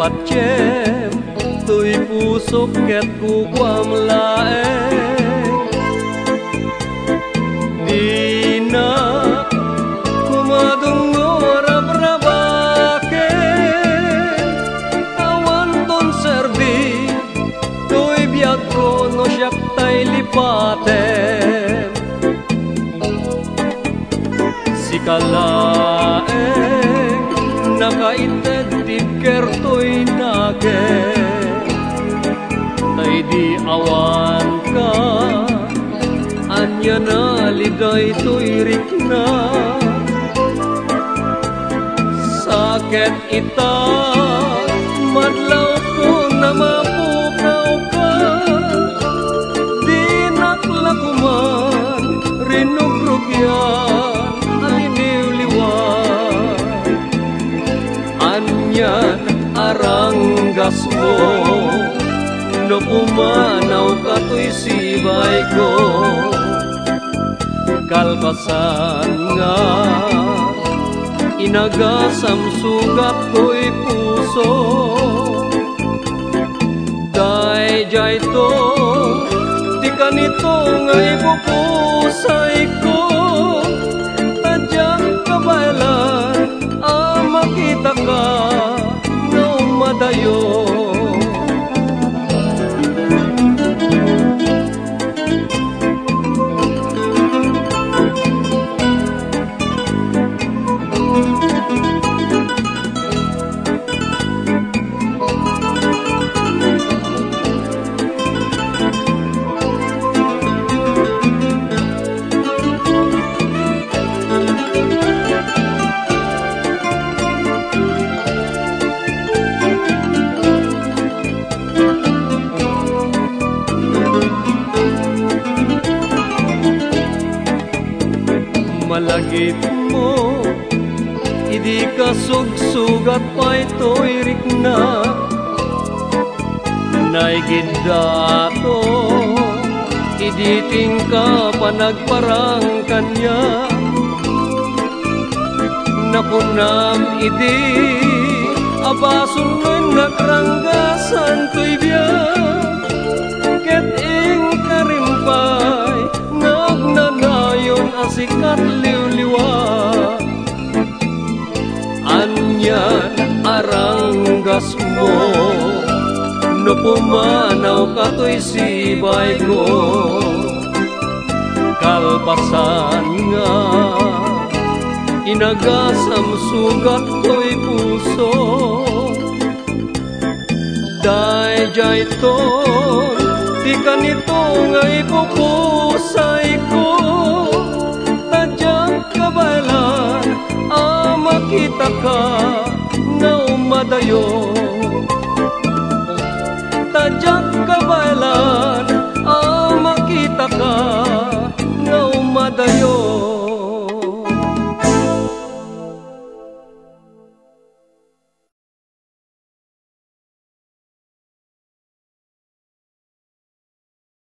patsyem to'y pusok ket kukwam laeng di na kumadungor abrabake awan ton serbi to'y biag ko no siyak tay lipatem si kalaeng nakaited tiker to'y nage tay di awan ka anya na liday to'y rikna sakit ita madlaw ko na mapukaw ka di naklakuman rinugrugyan aliniw-liwan anyan aranggas mo no pumanaw ka to'y sibay ko kalpasan nga inagasam sugat ko'y puso dayjay to di kanito nga ipupusay ko tadyang kabaylan makita ka nga umadayo malagip mo idi ka sugsugat pa'y to'y rikna naigid dato idi tingka panagparang kanya napunam idi abasun no'y nagranggasan to'y biyak ket ing karimpay nagnanayon asikat liw-liwa anyan aranggas mo no pumanaw ka to'y sibay ko kalpasan nga inagasam sugat ko'y puso dayjay ton di kanito nga ipupusay